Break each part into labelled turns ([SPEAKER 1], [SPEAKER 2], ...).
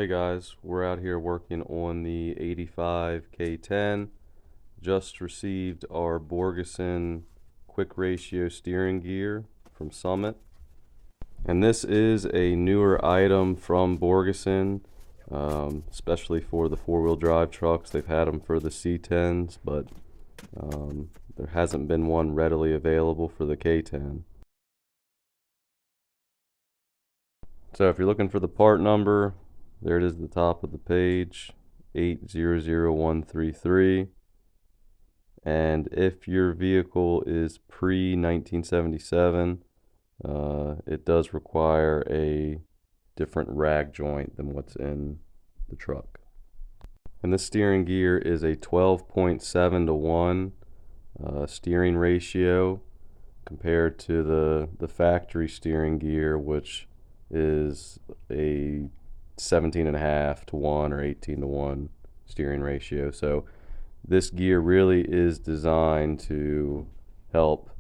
[SPEAKER 1] Hey guys, we're out here working on the 85 K10. Just received our Borgeson quick ratio steering gear from Summit. And this is a newer item from Borgeson, especially for the four-wheel drive trucks. They've had them for the C10s, but there hasn't been one readily available for the K10. So if you're looking for the part number, there it is at the top of the page, 800133. And if your vehicle is pre-1977, it does require a different rag joint than what's in the truck. And this steering gear is a 12.7 to 1 steering ratio compared to the factory steering gear, which is a 17.5 to 1 or 18 to 1 steering ratio. So this gear really is designed to help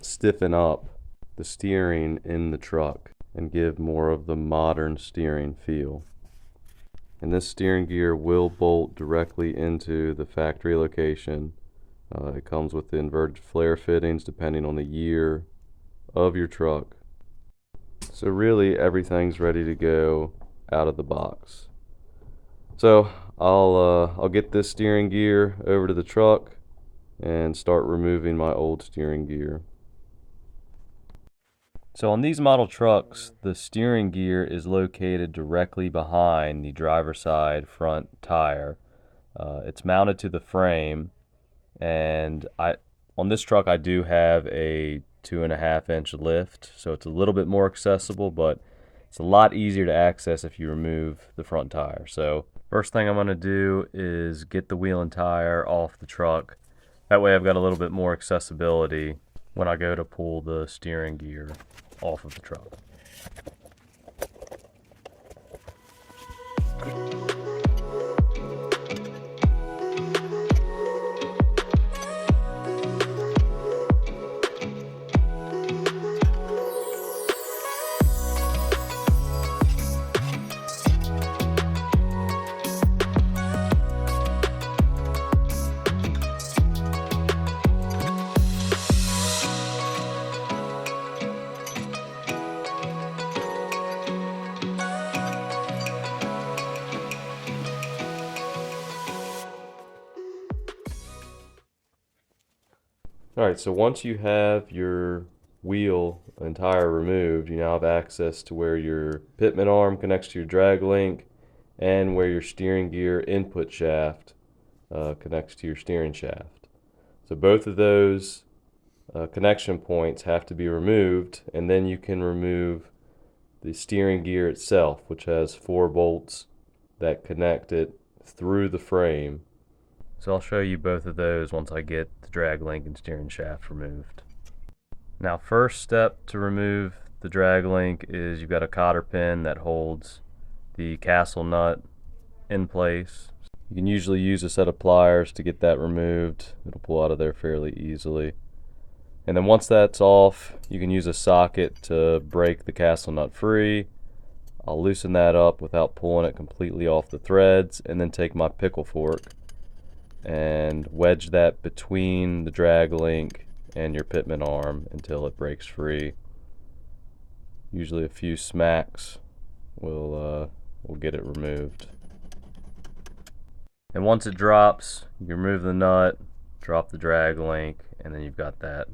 [SPEAKER 1] stiffen up the steering in the truck and give more of the modern steering feel. And this steering gear will bolt directly into the factory location. It comes with the inverted flare fittings depending on the year of your truck. So really everything's ready to go out of the box. So I'll get this steering gear over to the truck and start removing my old steering gear. So on these model trucks, the steering gear is located directly behind the driver's side front tire. It's mounted to the frame, and on this truck I do have a 2.5-inch lift, so it's a little bit more accessible, but it's a lot easier to access if you remove the front tire. So first thing I'm going to do is get the wheel and tire off the truck. That way I've got a little bit more accessibility when I go to pull the steering gear off of the truck. Alright, so once you have your wheel and tire removed, you now have access to where your pitman arm connects to your drag link and where your steering gear input shaft connects to your steering shaft. So both of those connection points have to be removed, and then you can remove the steering gear itself, which has 4 bolts that connect it through the frame. So I'll show you both of those once I get the drag link and steering shaft removed. Now, first step to remove the drag link is you've got a cotter pin that holds the castle nut in place. You can usually use a set of pliers to get that removed. It'll pull out of there fairly easily. And then once that's off, you can use a socket to break the castle nut free. I'll loosen that up without pulling it completely off the threads, and then take my pickle fork and wedge that between the drag link and your pitman arm until it breaks free. Usually a few smacks will get it removed. And once it drops, you remove the nut, drop the drag link, and then you've got that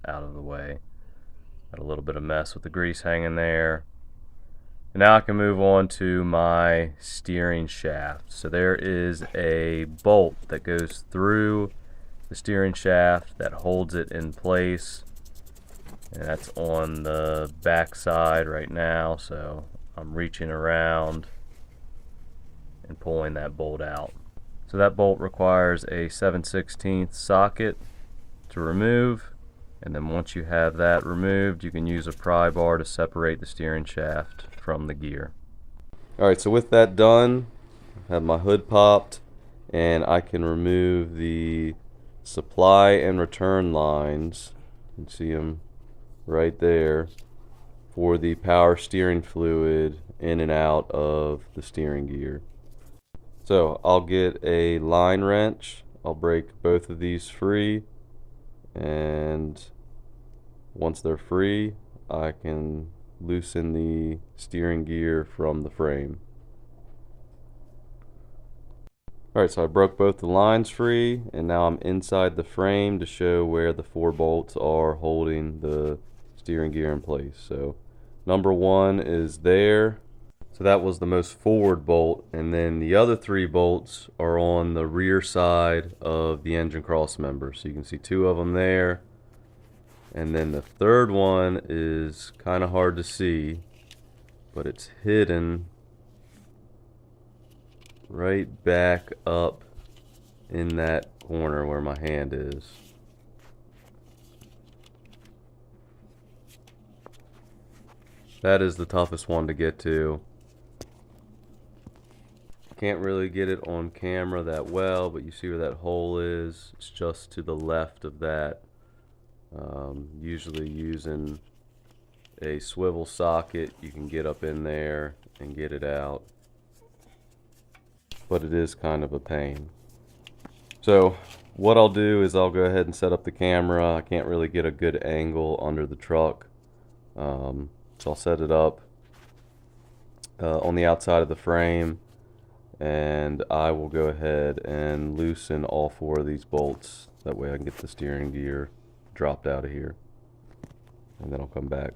[SPEAKER 1] out of the way. Got a little bit of mess with the grease hanging there. And now I can move on to my steering shaft. So there is a bolt that goes through the steering shaft that holds it in place, and that's on the back side right now, so I'm reaching around and pulling that bolt out. So that bolt requires a 7/16 socket to remove, and then once you have that removed, you can use a pry bar to separate the steering shaft from the gear. Alright, so with that done, I have my hood popped, and I can remove the supply and return lines. You can see them right there for the power steering fluid in and out of the steering gear. So I'll get a line wrench, I'll break both of these free, and once they're free I can loosen the steering gear from the frame. Alright, so I broke both the lines free, and now I'm inside the frame to show where the 4 bolts are holding the steering gear in place. So number 1 is there. So that was the most forward bolt, and then the other 3 bolts are on the rear side of the engine cross member. So you can see 2 of them there. And then the third one is kind of hard to see, but it's hidden right back up in that corner where my hand is. That is the toughest one to get to. Can't really get it on camera that well, but you see where that hole is. It's just to the left of that. Usually using a swivel socket, you can get up in there and get it out. But it is kind of a pain. So what I'll do is I'll go ahead and set up the camera. I can't really get a good angle under the truck. So I'll set it up on the outside of the frame, and I will go ahead and loosen all 4 of these bolts. That way I can get the steering gear dropped out of here, and then I'll come back.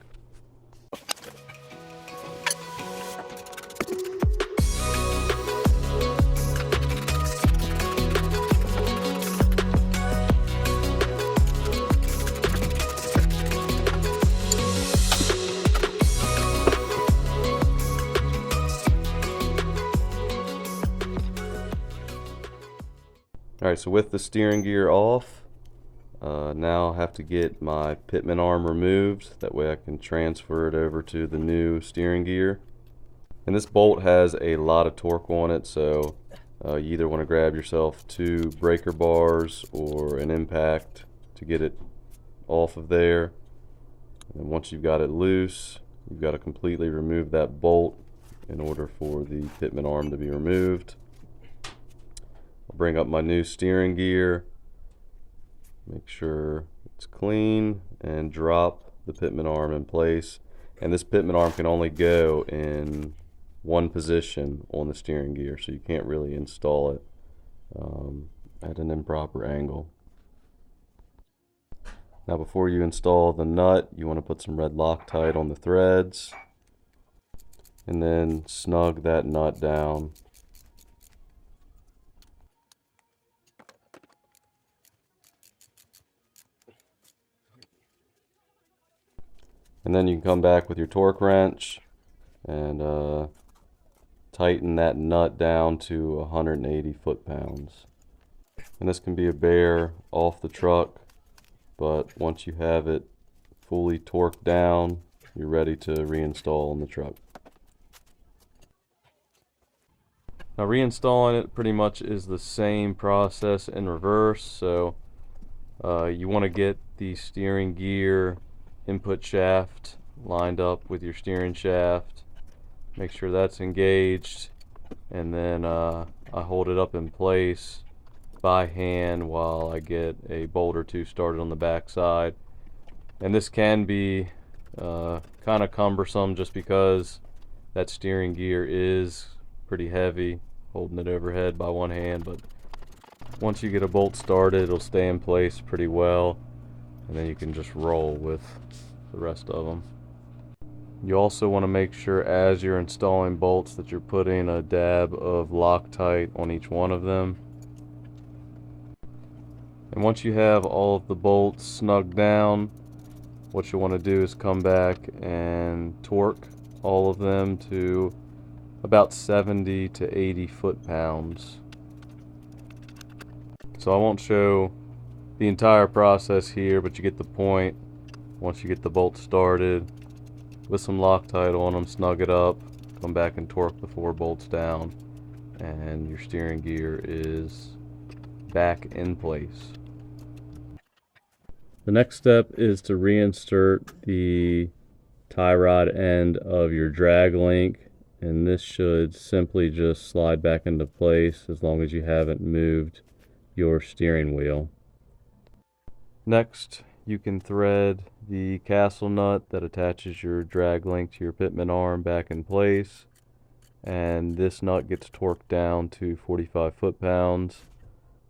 [SPEAKER 1] Alright, so with the steering gear off, now I have to get my pitman arm removed. That way I can transfer it over to the new steering gear. And this bolt has a lot of torque on it, so you either want to grab yourself 2 breaker bars or an impact to get it off of there. And once you've got it loose, you've got to completely remove that bolt in order for the pitman arm to be removed. I'll bring up my new steering gear, make sure it's clean, and drop the pitman arm in place. And this pitman arm can only go in one position on the steering gear, so you can't really install it at an improper angle. Now before you install the nut, you want to put some red Loctite on the threads and then snug that nut down. And then you can come back with your torque wrench and tighten that nut down to 180 foot-pounds. And this can be a bear off the truck, but once you have it fully torqued down, you're ready to reinstall on the truck. Now reinstalling it pretty much is the same process in reverse. So you want to get the steering gear input shaft lined up with your steering shaft, make sure that's engaged, and then I hold it up in place by hand while I get a bolt or 2 started on the back side. And this can be kind of cumbersome just because that steering gear is pretty heavy, holding it overhead by one hand, but once you get a bolt started, it'll stay in place pretty well, and then you can just roll with the rest of them. You also want to make sure as you're installing bolts that you're putting a dab of Loctite on each one of them. And once you have all of the bolts snugged down, what you want to do is come back and torque all of them to about 70 to 80 foot-pounds. So I won't show the entire process here, but you get the point. Once you get the bolt started, with some Loctite on them, snug it up, come back and torque the 4 bolts down, and your steering gear is back in place. The next step is to reinsert the tie rod end of your drag link, and this should simply just slide back into place as long as you haven't moved your steering wheel. Next, you can thread the castle nut that attaches your drag link to your pitman arm back in place, and this nut gets torqued down to 45 foot-pounds.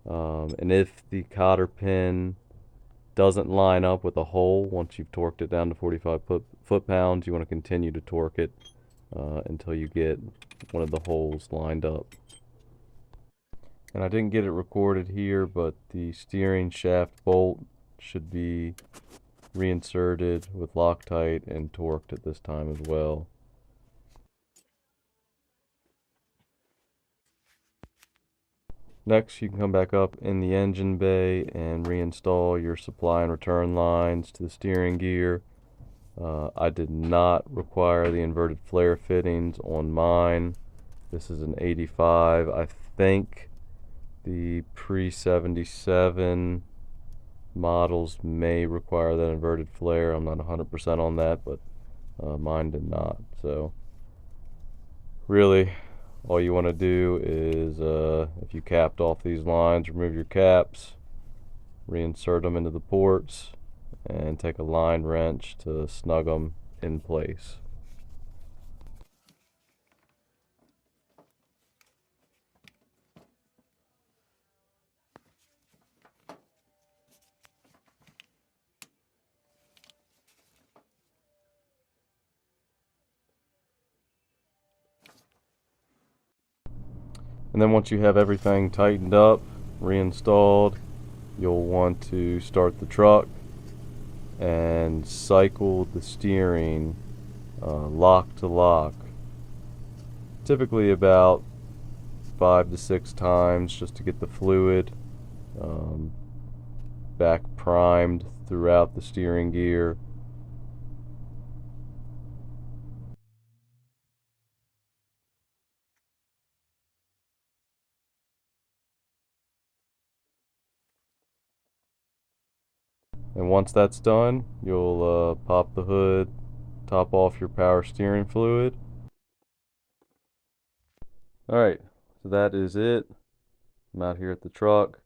[SPEAKER 1] And if the cotter pin doesn't line up with a hole once you've torqued it down to 45 foot-pounds, you want to continue to torque it until you get one of the holes lined up. And I didn't get it recorded here, but the steering shaft bolt should be reinserted with Loctite and torqued at this time as well. Next, you can come back up in the engine bay and reinstall your supply and return lines to the steering gear. I did not require the inverted flare fittings on mine. This is an 85. I think the pre-77 models may require that inverted flare. I'm not 100% on that, but mine did not. So really, all you want to do is, if you capped off these lines, remove your caps, reinsert them into the ports, and take a line wrench to snug them in place. And then once you have everything tightened up, reinstalled, you'll want to start the truck and cycle the steering lock to lock, typically about 5 to 6 times, just to get the fluid back primed throughout the steering gear. And once that's done, you'll pop the hood, top off your power steering fluid. Alright, so that is it. I'm out here at the truck.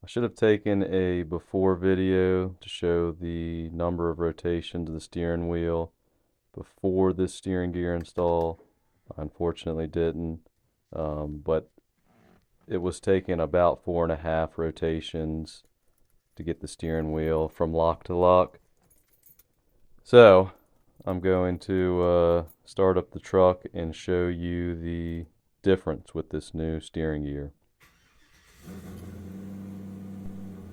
[SPEAKER 1] I should have taken a before video to show the number of rotations of the steering wheel before this steering gear install. I unfortunately didn't, but it was taking about 4.5 rotations to get the steering wheel from lock to lock. So I'm going to start up the truck and show you the difference with this new steering gear.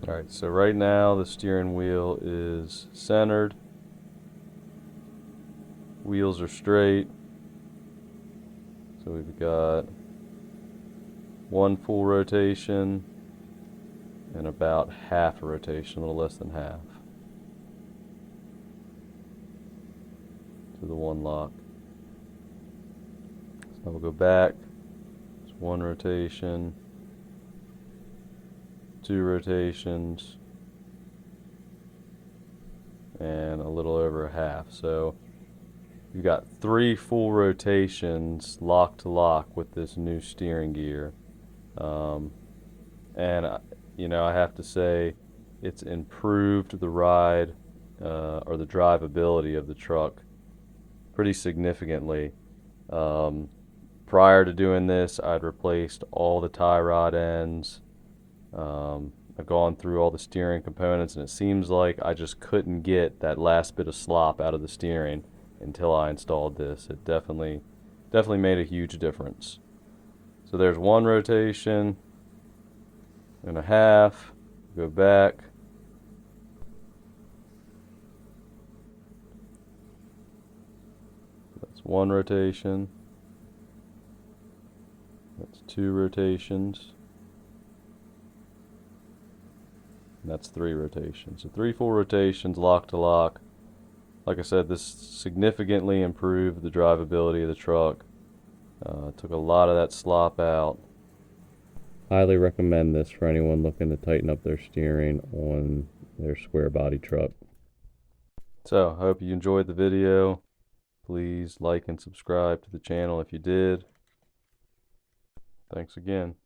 [SPEAKER 1] Alright, so right now the steering wheel is centered, wheels are straight, so we've got one full rotation and about half a rotation, a little less than half, to the one lock. So we'll go back, it's one rotation, 2 rotations, and a little over a half. So you've got 3 full rotations lock to lock with this new steering gear. And you know, I have to say it's improved the ride or the drivability of the truck pretty significantly. Prior to doing this, I'd replaced all the tie rod ends. I've gone through all the steering components, and it seems like I just couldn't get that last bit of slop out of the steering until I installed this. It definitely made a huge difference. So there's one rotation and a half. Go back. That's one rotation. That's 2 rotations. And that's 3 rotations. So 3 full rotations lock to lock. Like I said, this significantly improved the drivability of the truck. Took a lot of that slop out. Highly recommend this for anyone looking to tighten up their steering on their square body truck. So I hope you enjoyed the video. Please like and subscribe to the channel if you did. Thanks again.